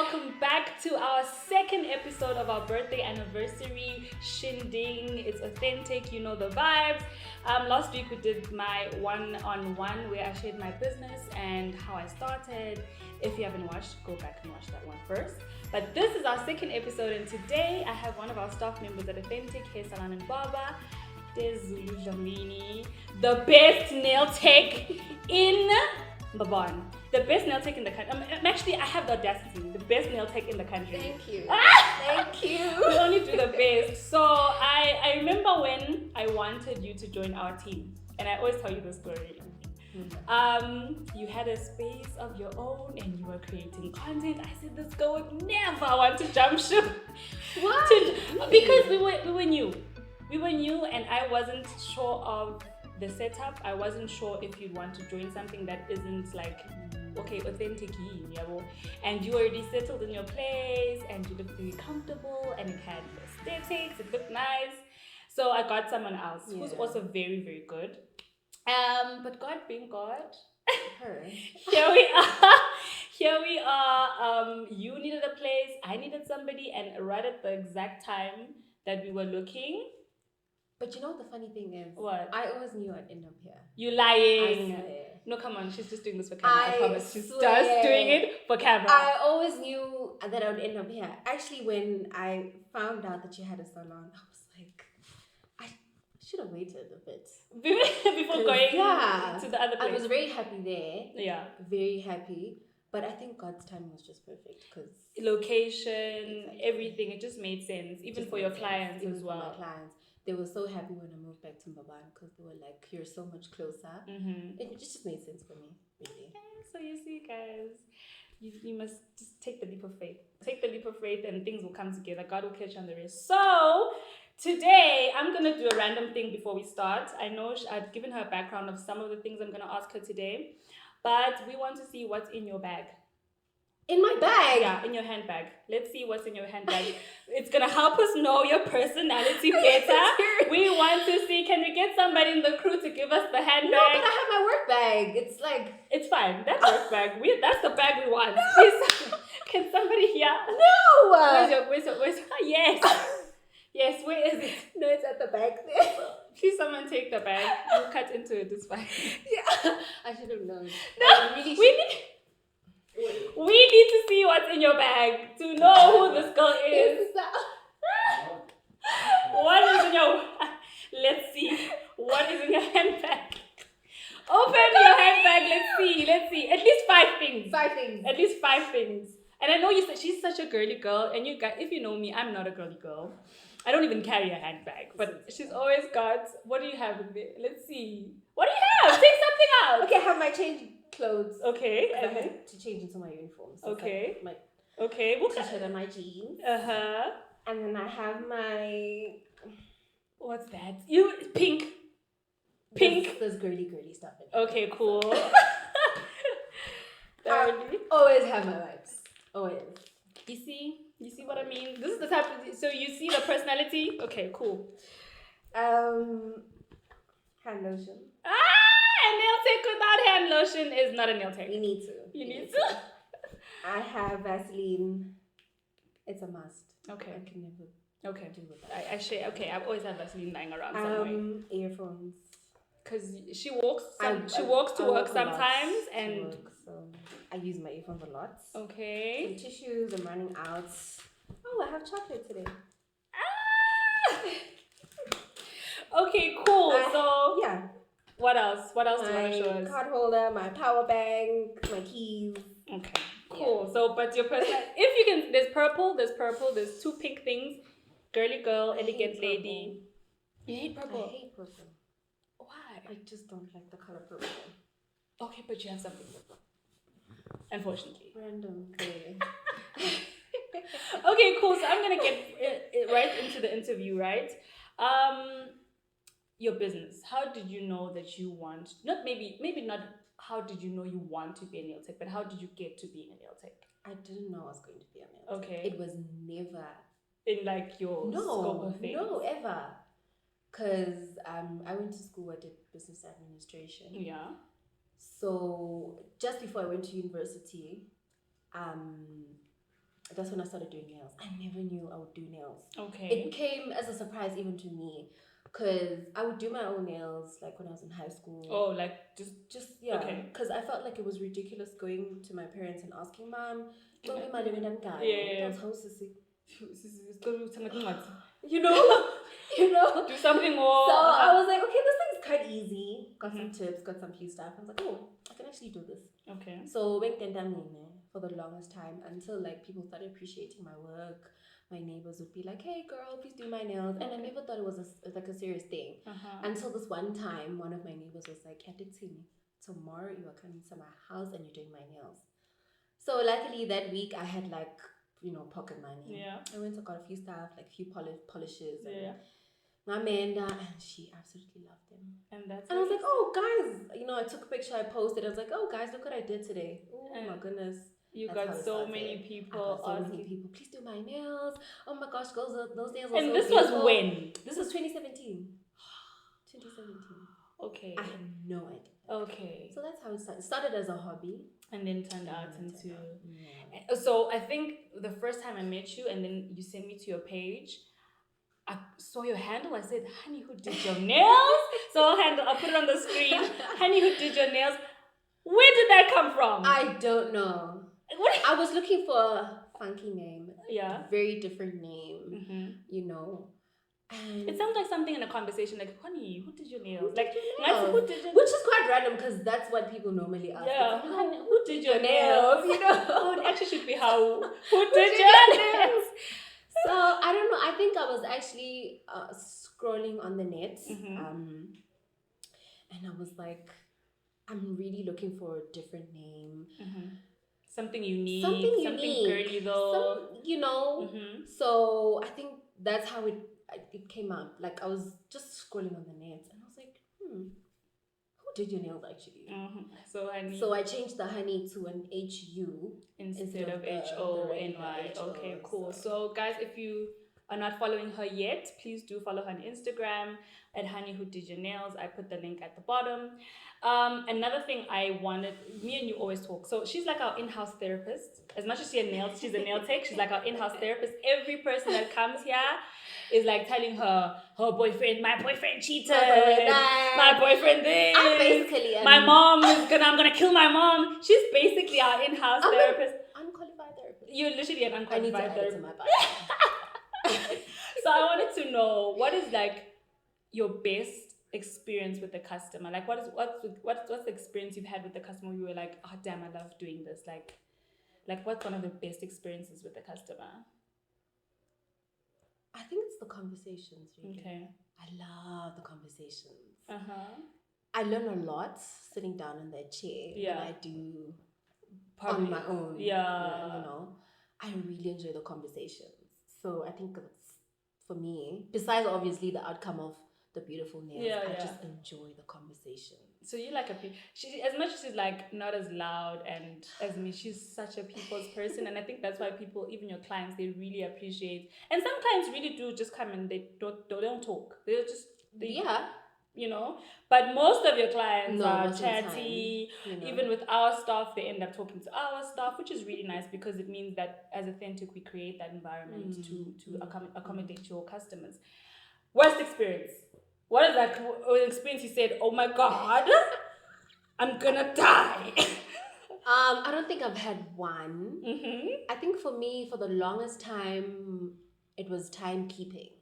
welcome back to our second episode of our birthday anniversary shindig. It's authentic, you know the vibes. Last week we did my one-on-one where I shared my business and how I started. If you haven't watched, go back and watch that one first. But this is our second episode, and today I have one of our staff members at Authentic Hair Salon and Barber, Tezulu Dlamini, the best nail tech in Babon. The best nail tech in the country. Actually, I have the audacity. The best nail tech in the country. Thank you. Thank you. We only do the best. So I remember when I wanted you to join our team, and I always tell you the story. You had a space of your own and you were creating content. I said, this girl would never want to jump ship. Why? Because we were new. We were new, and I wasn't sure of the setup. I wasn't sure if you'd want to join something that isn't like, okay, authentic, and you already settled in your place and you looked really comfortable and it had aesthetics, it looked nice. So I got someone else who's also very, very good. But God being God, Her. here we are. You needed a place, I needed somebody, and right at the exact time that we were looking. But you know what the funny thing is? What? I always knew I'd end up here. You lying. I swear. No, come on, she's just doing this for camera. I promise. She's swear. just doing it for camera. I always knew that I would end up here. Actually, when I found out that you had a salon, I was like, I should have waited a bit. Before going to the other place. I was very happy there. Yeah. Very happy. But I think God's timing was just perfect because location, everything, it just made sense. Even for your clients as well. For my clients. They were so happy when I moved back to Mbaban because they were like, you're so much closer. Mm-hmm. It just made sense for me, really. Okay, so you see, guys, you must just take the leap of faith. Take the leap of faith and things will come together. God will catch you on the rest. So today, I'm going to do a random thing before we start. I know I've given her a background of some of the things I'm going to ask her today, but we want to see what's in your bag. In my bag? Yeah, in your handbag. Let's see what's in your handbag. It's going to help us know your personality better. We want to see, can we get somebody in the crew to give us the handbag? No, but I have my work bag. It's like... It's fine. That's work bag. That's the bag we want. No. Please, can somebody hear? No! Where's your yes. Yes, where is it? No, it's at the back there. Please, someone take the bag. We'll cut into it. It's fine. Yeah. I should have known. No, we need to see what's in your bag to know who this girl is. What is in your... Let's see. What is in your handbag? Open your handbag. Let's see. At least 5 things. 5 things. At least 5 things. And I know you said she's such a girly girl. And you guys, if you know me, I'm not a girly girl. I don't even carry a handbag. But she's always got... What do you have in there? Let's see. What do you have? Take something out. Okay, I have my change clothes. Okay. I had to change into my uniform. So okay. Like my t-shirt and my jeans. Uh-huh. And then I have my... What's that? Pink. There's girly stuff in it. Okay, cool. I always have my wipes. Always. You see what I mean? This is the type of... So you see the personality? Okay, cool. Hand lotion. A nail tech without hand lotion is not a nail tech. You need to. You need to. I have Vaseline. It's a must. Okay. I can never do without. I always have Vaseline lying around somewhere. Earphones. Because she walks to work sometimes and... So I use my earphones a lot. Okay. Some tissues, I'm running out. Oh, I have chocolate today. Okay, cool. So yeah. What else? What else do you want to show us? My card holder, my power bank, my keys. Okay, cool. Yeah. So, but your person, if you can, there's purple, there's 2 pink things. Girly girl, elegant lady. You hate purple? I hate purple. Why? I just don't like the color purple. Okay, but you have something purple. Unfortunately. Random. Okay, cool. So I'm gonna get right into the interview, right? Your business. How did you know that you want? Maybe not. How did you know you want to be a nail tech? But how did you get to being a nail tech? I didn't know I was going to be a nail tech. Okay. It was never in like your scope of things. No, ever. Because I went to school. I did business administration. Yeah. So just before I went to university, that's when I started doing nails. I never knew I would do nails. Okay. It came as a surprise even to me, because I would do my own nails like when I was in high school. Oh, like just yeah. okay. Because I felt like it was ridiculous going to my parents and asking, Mom, don't be my Yeah. you know, you know. Do something more. So I was like, okay, this thing's quite easy. Got some tips, got some few stuff. I was like, oh, I can actually do this. Okay. So for the longest time, until like people started appreciating my work. My neighbors would be like, hey girl, please do my nails. And I never thought it was like a serious thing. Until this one time, one of my neighbors was like, tomorrow you are coming to my house and you're doing my nails. So luckily that week I had like, pocket money. Yeah. I went and got a few stuff, like a few polishes. Yeah. And Amanda, and she absolutely loved them. And I was like, oh guys, I took a picture, I posted. I was like, oh guys, look what I did today. Oh my goodness. You got so many people asking. Please do my nails. Oh my gosh, those nails are and so this beautiful. was when? This was 2017. 2017. Okay. I had no idea. Okay. So that's how it started. It started as a hobby. And then turned out into... Yeah. So I think the first time I met you and then you sent me to your page, I saw your handle. I said, honey, who did your nails? So I'll put it on the screen. Honey, who did your nails? Where did that come from? I don't know. I was looking for a funky name. Yeah. A very different name, And it sounds like something in a conversation, like, honey, who did your nails? Which is quite random because that's what people normally ask. Yeah. Who did your nails? It actually should be who did your nails? So I don't know. I think I was actually scrolling on the net, and I was like, I'm really looking for a different name. Something unique, something girly though. So I think that's how it came up. Like I was just scrolling on the net and I was like, who did your nails actually? So honey. So I changed the honey to an HU instead of HONY. Okay, cool. So guys, if you are not following her yet, please do follow her on Instagram at Honey Who Did Your Nails. I put the link at the bottom. Another thing I wanted, me and you always talk. So she's like our in-house therapist. As much as she's a nail tech, she's like our in-house therapist. Every person that comes here is like telling her boyfriend, my boyfriend cheated, my boyfriend this. I'm basically my mom I'm gonna kill my mom. She's basically our in-house therapist. Unqualified therapist. You're literally an unqualified therapist. My bio. So I wanted to know, what is like your best experience with the customer? Like what's the experience you've had with the customer where you were like, oh damn, I love doing this? Like what's one of the best experiences with the customer? I think it's the conversations, really. Okay. I love the conversations. I learn a lot sitting down in that chair than I do on my own. Yeah. I really enjoy the conversations. So I think that's, for me, besides obviously the outcome of the beautiful nails, I just enjoy the conversation. So you like she, as much as she's like not as loud and as me, she's such a people's person, and I think that's why people, even your clients, they really appreciate. And some clients really do just come and they don't talk. But most of your clients are chatty. Even with our staff, they end up talking to our staff, which is really nice because it means that as Authentic, we create that environment to accommodate your customers. Worst experience. What is that experience you said, oh my God, I'm gonna die? I don't think I've had one. I think for me, for the longest time, it was timekeeping.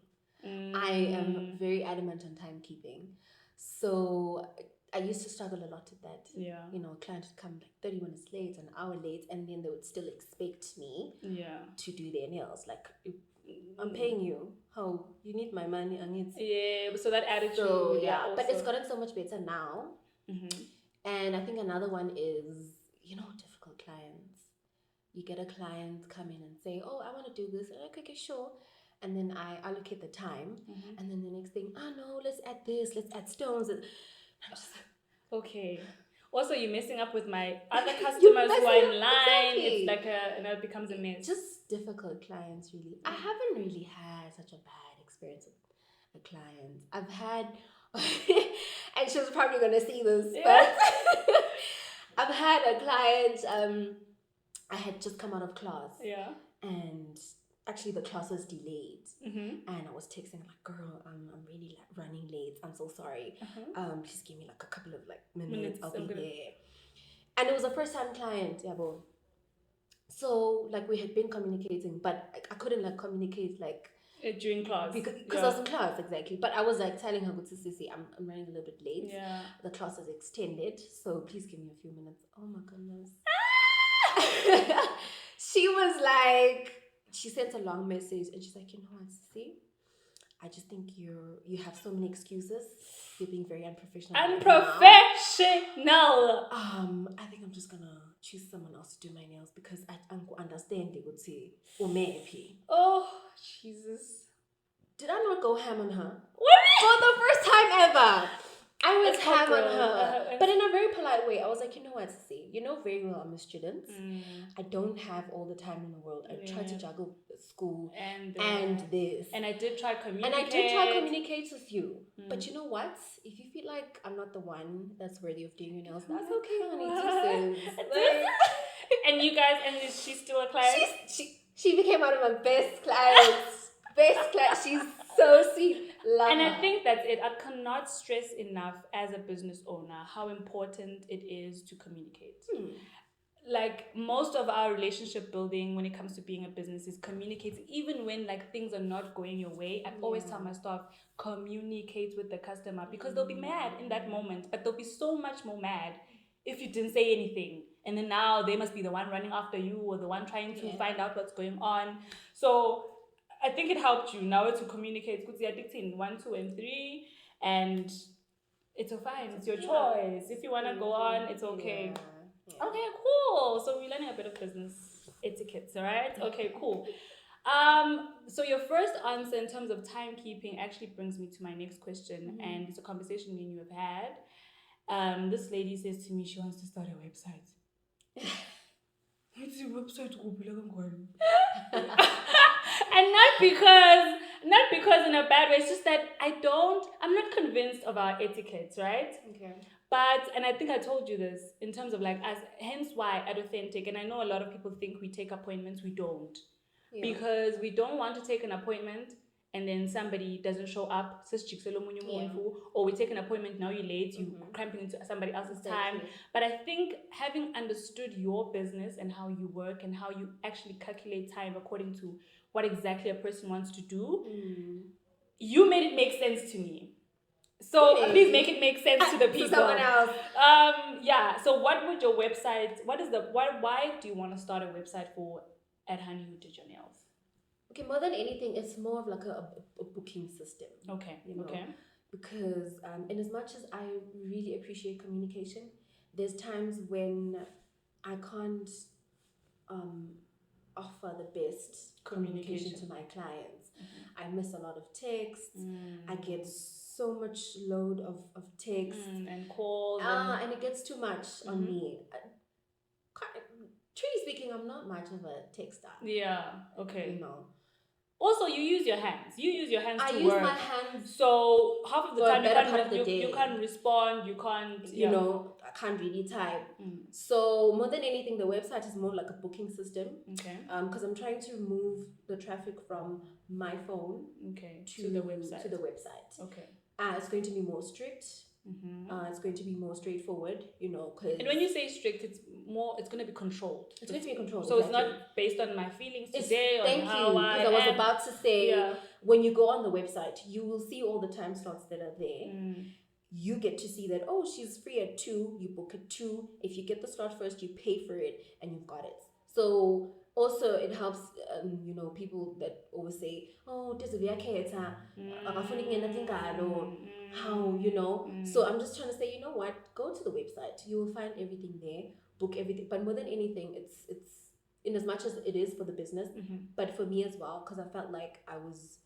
I am very adamant on timekeeping. So I used to struggle a lot with that. Yeah. Clients would come like 30 minutes late, an hour late, and then they would still expect me to do their nails. Like, I'm paying you. How? You need my money. I need... Yeah, so that attitude. So, yeah. But it's gotten so much better now. And I think another one is, difficult clients. You get a client come in and say, oh, I want to do this. And I'm like, okay, sure. And then I allocate the time. And then the next thing, no, let's add this. Let's add stones. And I'm just like, okay. Also, you're messing up with my other customers who are in line. Exactly. It's like it becomes a mess. Just difficult clients, really. I haven't really had such a bad experience with a client. I've had, and she was probably going to see this, but I've had a client, I had just come out of class. Yeah. and actually the class was delayed. Mm-hmm. And I was texting like, girl, I'm really like running late. I'm so sorry. Please give me like a couple of like minutes. I'll be there. And it was a first time client, yeah, but so like we had been communicating, but I couldn't like communicate like during class because I was in class, exactly. But I was like telling her, good to Sissy, I'm running a little bit late. Yeah. The class is extended, so please give me a few minutes. Oh my goodness. She was like, she sent a long message and she's like, you know what, Sissy? I just think you have so many excuses. You're being very unprofessional. Unprofessional. I think I'm just gonna choose someone else to do my nails because I understand they would say, oh, Jesus. Did I not go ham on her? What? For the first time ever. I was It's ham hot, on girl. her. But in a very polite way. I was like, you know what, Sissy? You know very well I'm a student. I don't have all the time in the world. I try to juggle school and this. And I did try communicate. And I did try communicate with you. But you know what? If you feel like I'm not the one that's worthy of doing your nails, that's okay, honey. And you guys, and is she still a client? She became one of my best clients. She's so sweet. Love and her. I think that's it. I cannot stress enough as a business owner how important it is to communicate. Like most of our relationship building when it comes to being a business is communicating. Even when like things are not going your way, I always tell my staff, communicate with the customer because they'll be mad in that moment, but they'll be so much more mad if you didn't say anything. And then now they must be the one running after you or the one trying to find out what's going on. So I think it helped you now to communicate. Because you're addicted in 1, 2, and 3, and it's fine. It's your choice. If you want to go on, it's okay. Yeah. Okay, cool. So we're learning a bit of business etiquette, all right? Okay, cool. So your first answer in terms of timekeeping actually brings me to my next question, and it's a conversation me and you have had. This lady says to me she wants to start a website. What's your website? And not because in a bad way, it's just that I'm not convinced of our etiquette, right? Okay. But, and I think I told you this, in terms of like, hence why at Authentic, and I know a lot of people think we take appointments, we don't. Yeah. Because we don't want to take an appointment and then somebody doesn't show up, or we take an appointment, now you're late, you're cramping into somebody else's time. But I think having understood your business and how you work and how you actually calculate time according to what exactly a person wants to do, you made it make sense to me. So please make it make sense to the people. To someone else. So what would your website, why do you want to start a website for at Honey Who Did Your Nails? Okay, more than anything, it's more of like a booking system. Okay, you know? Because in as much as I really appreciate communication, there's times when I can't offer the best communication to my clients. I miss a lot of texts. I get so much load of texts and calls and it gets too much on me. Truly speaking, I'm not much of a texter. Yeah, okay. You know. Also, you use your hands. You use your hands to work. I use my hands. So half of the time you can't respond. You can't. You know, I can't really type. So more than anything, the website is more like a booking system. Okay. Because I'm trying to move the traffic from my phone. To the website. Okay. It's going to be more strict. It's going to be more straightforward, you know. And when you say strict, it's going to be controlled. It's going to be controlled. So exactly. It's not based on my feelings today. Thank you. Because I was about to say, when you go on the website, you will see all the time slots that are there. You get to see that, she's free at 2. You book at 2. If you get the slot first, you pay for it, and you've got it. So also it helps, people that always say, Tezulu how, you know. So I'm just trying to say, you know what, go to the website. You will find everything there, book everything. But more than anything, it's in as much as it is for the business, but for me as well, because I felt like I was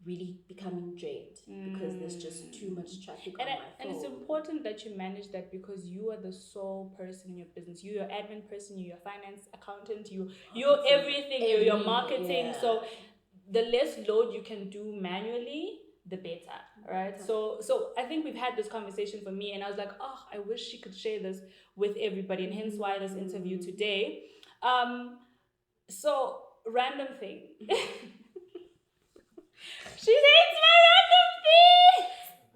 really becoming drained because there's just too much traffic on my phone. And it's important that you manage that because you are the sole person in your business. You're your admin person, you're your finance accountant, you're everything, you're your marketing. Yeah. So the less load you can do manually, the better, right? So I think we've had this conversation for me, and I was like, I wish she could share this with everybody, and hence why this interview today. So random thing. She hates my random thing.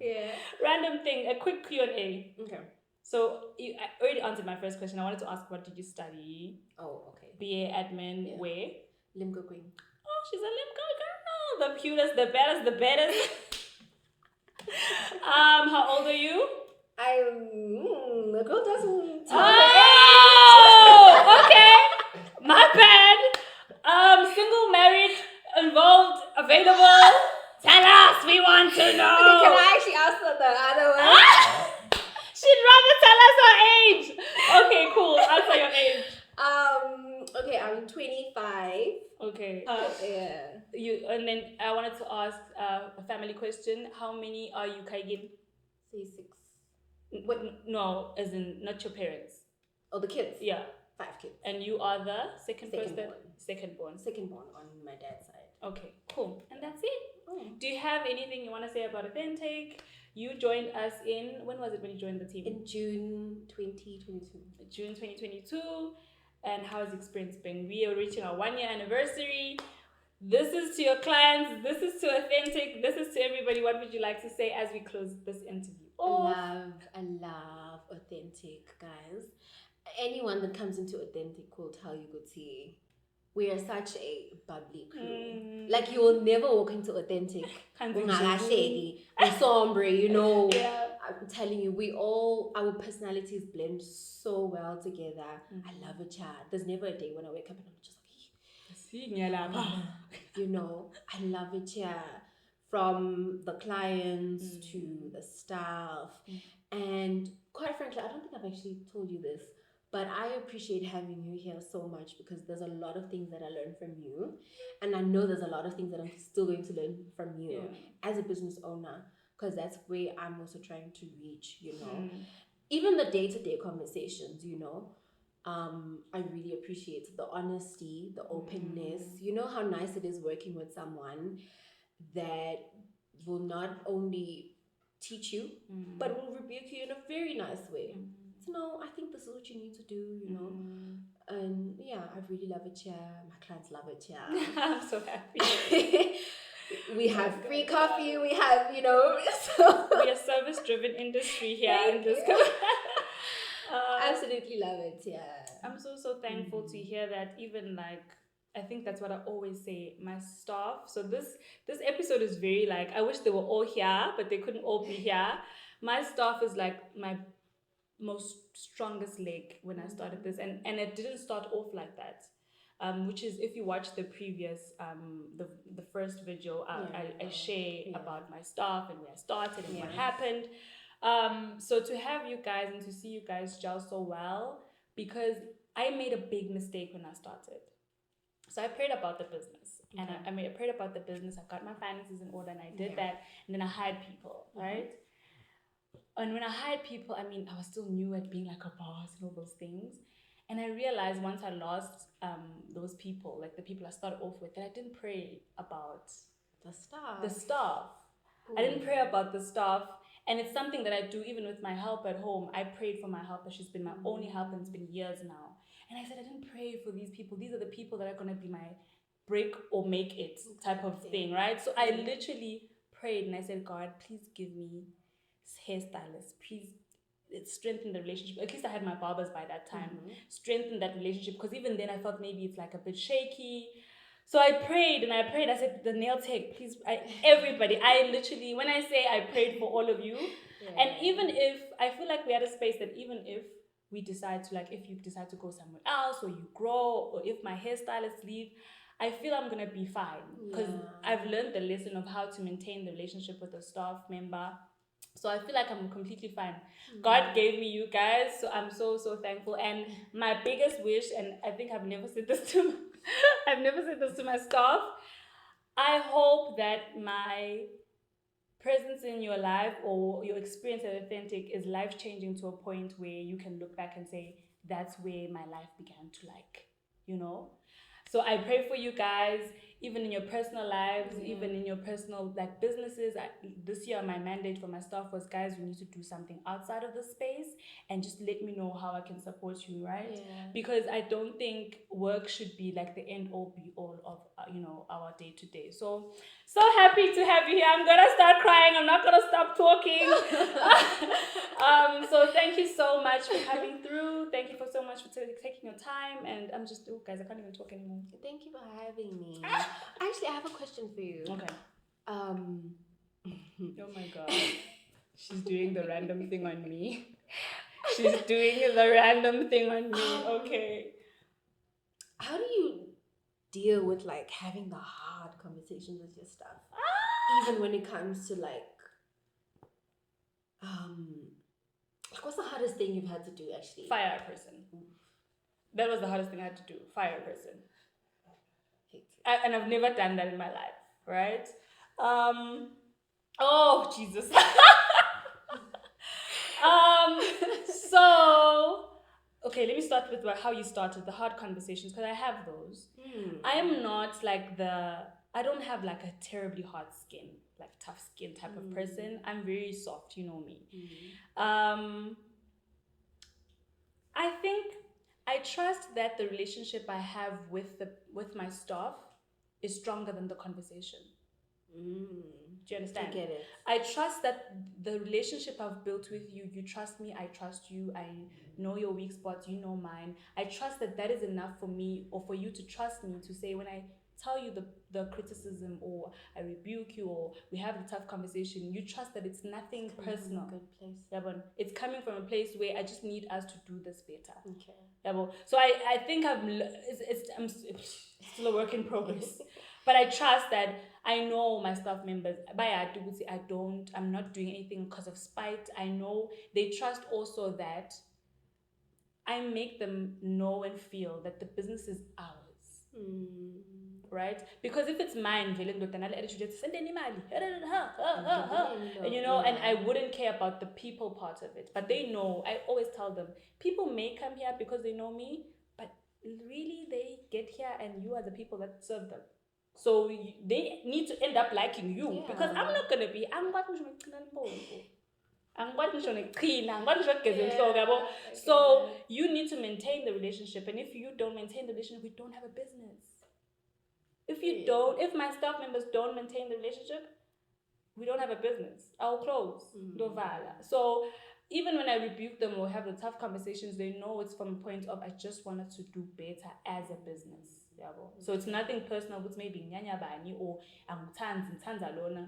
Yeah. Random thing. A quick Q&A. Okay. So I already answered my first question. I wanted to ask, what did you study? Oh, okay. BA admin. Yeah. Where? Limco Queen. Oh, she's a Limco girl. The cutest, the baddest, the baddest. How old are you? The girl doesn't. Oh, okay. My bad. Single, married, involved, available. Tell us. We want to know. Okay, can I actually answer the other one? She'd rather tell us her age. Okay, cool. Answer your age. Okay, I'm 25. Okay. Yeah. And then I wanted to ask a family question. How many are you, Kaigin? Say 6. No, as in not your parents. Oh, the kids? Yeah. 5 kids. And you are the second Second person? born. Second born. Second born on my dad's side. Okay, cool. And that's it. Oh. Do you have anything you want to say about Authentic? You joined us in, when was it when you joined the team? In June 2022. June 2022. And how has the experience been? We are reaching our 1-year anniversary. This is to your clients. This is to Authentic. This is to everybody. What would you like to say as we close this interview? I love Authentic, guys. Anyone that comes into Authentic will tell you, Guti, we are such a bubbly crew. Like, you will never walk into Authentic sombre, you know. Yeah. I'm telling you, our personalities blend so well together. I love a chat. There's never a day when I wake up and I'm just like, you know, I love it here. From the clients to the staff. And quite frankly, I don't think I've actually told you this, but I appreciate having you here so much because there's a lot of things that I learned from you. And I know there's a lot of things that I'm still going to learn from you as a business owner, because that's where I'm also trying to reach, you know. Even the day-to-day conversations, you know. I really appreciate the honesty, the openness. You know how nice it is working with someone that will not only teach you, but will rebuke you in a very nice way. So, no, I think this is what you need to do, you know. And yeah, I really love it here. My clients love it here. I'm so happy. We have free coffee. We have, you know. So we are service-driven industry here in this. Absolutely love it. Yeah. I'm so thankful to hear that. Even like, I think that's what I always say. My staff. So this episode is very like, I wish they were all here, but they couldn't all be here. My staff is like my most strongest leg when I started this, and it didn't start off like that. Which is, if you watch the previous the first video, I share about my staff and where I started and what happened. So to have you guys and to see you guys gel so well, because I made a big mistake when I started. So I prayed about the business, and I prayed about the business. I got my finances in order, and I did that, and then I hired people, right? And when I hired people, I mean, I was still new at being like a boss and all those things. And I realized once I lost those people, like the people I started off with, that I didn't pray about the staff. I didn't pray about the staff. And it's something that I do even with my helper at home. I prayed for my helper. She's been my only helper, and it's been years now. And I said, I didn't pray for these people. These are the people that are going to be my break or make it type of thing, right? So I literally prayed and I said, God, please give me hairstylists. Please strengthen the relationship. At least I had my barbers by that time. Strengthen that relationship, because even then I felt maybe it's like a bit shaky. So I prayed and I prayed. I said, the nail tech, please, everybody. I literally, when I say I prayed for all of you, and even if, I feel like we had a space that even if we decide to, like, if you decide to go somewhere else, or you grow, or if my hairstylists leave, I feel I'm going to be fine. Because I've learned the lesson of how to maintain the relationship with a staff member. So I feel like I'm completely fine. God gave me you guys, so I'm so thankful. And my biggest wish, and I think I've never said this to my staff, I hope that my presence in your life or your experience at Authentic is life-changing to a point where you can look back and say, that's where my life began to, like, you know. So I pray for you guys. even in your personal lives, even in your personal like businesses. This year, my mandate for my staff was, guys, we need to do something outside of the space and just let me know how I can support you, right? Yeah. Because I don't think work should be like the end all be all of our day to day. So happy to have you here. I'm gonna start crying. I'm not gonna stop talking. So thank you so much for coming through. Thank you so much for taking your time. And I'm just, guys, I can't even talk anymore. Thank you for having me. Actually, I have a question for you. Okay. Oh my God. She's doing the random thing on me. She's doing the random thing on me. Okay. How do you deal with like having the hard conversations with your stuff? Even when it comes to like what's the hardest thing you've had to do actually? Fire a person. That was the hardest thing I had to do. Fire a person. And I've never done that in my life, right? Oh, Jesus. So, okay, let me start with how you started, the hard conversations, because I have those. I am not like I don't have like a terribly hard skin, like tough skin type of person. I'm very soft, you know me. I think I trust that the relationship I have with my staff is stronger than the conversation. Do you understand? I get it. I trust that the relationship I've built with you, you trust me, I trust you, I know your weak spots, you know mine. I trust that is enough for me, or for you to trust me to say, when I tell you the criticism, or I rebuke you, or we have a tough conversation, you trust that it's nothing personal. From a good place. Yeah, it's coming from a place where I just need us to do this better. Okay. Yeah, so I think I'm still a work in progress. But I trust that I know my staff members. I'm not doing anything because of spite. I know they trust also that I make them know and feel that the business is ours. Right? Because if it's mine, and I wouldn't care about the people part of it. But they know, I always tell them, people may come here because they know me, but really they get here and you are the people that serve them. So they need to end up liking you, because I'm not going to be, so you need to maintain the relationship. And if you don't maintain the relationship, we don't have a business. If my staff members don't maintain the relationship, we don't have a business. I'll close. So even when I rebuke them or have the tough conversations, they know it's from a point of, I just wanted to do better as a business. So it's nothing personal, it's maybe nyanya bani or alona.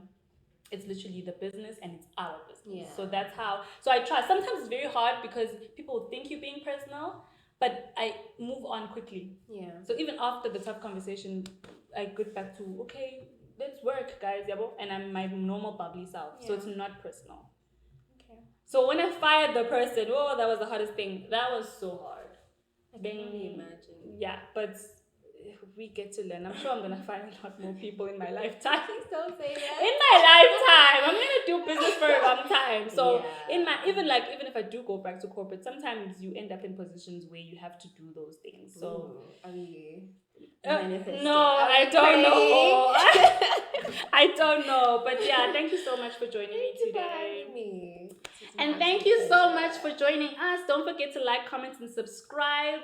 It's literally the business and it's our business. So that's how. So I trust. Sometimes it's very hard because people think you're being personal, but I move on quickly. So even after the tough conversation, I get back to, okay, let's work, guys. And I'm my normal bubbly self. So it's not personal. Okay. So when I fired the person, that was the hardest thing. That was so hard. I can only imagine. Yeah, but we get to learn. I'm sure I'm gonna find a lot more people in my lifetime. Please don't say that. In my lifetime, I'm gonna do business for a long time. So even if I do go back to corporate, sometimes you end up in positions where you have to do those things. So are you manifesting? No, I don't know. I don't know. But yeah, thank you so much for joining me today. And thank you so much for joining us. Don't forget to like, comment, and subscribe.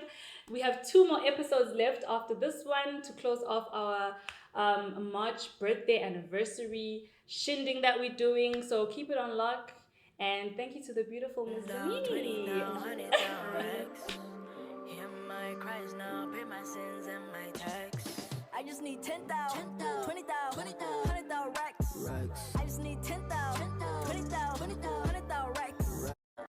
We have 2 more episodes left after this one to close off our March birthday anniversary shindig that we're doing. So keep it on lock. And thank you to the beautiful Miss Gelini. Hear my cries now, pay my sins and my tax. I just need 10,000, 20,000, 100,000 racks. I just need 10,000.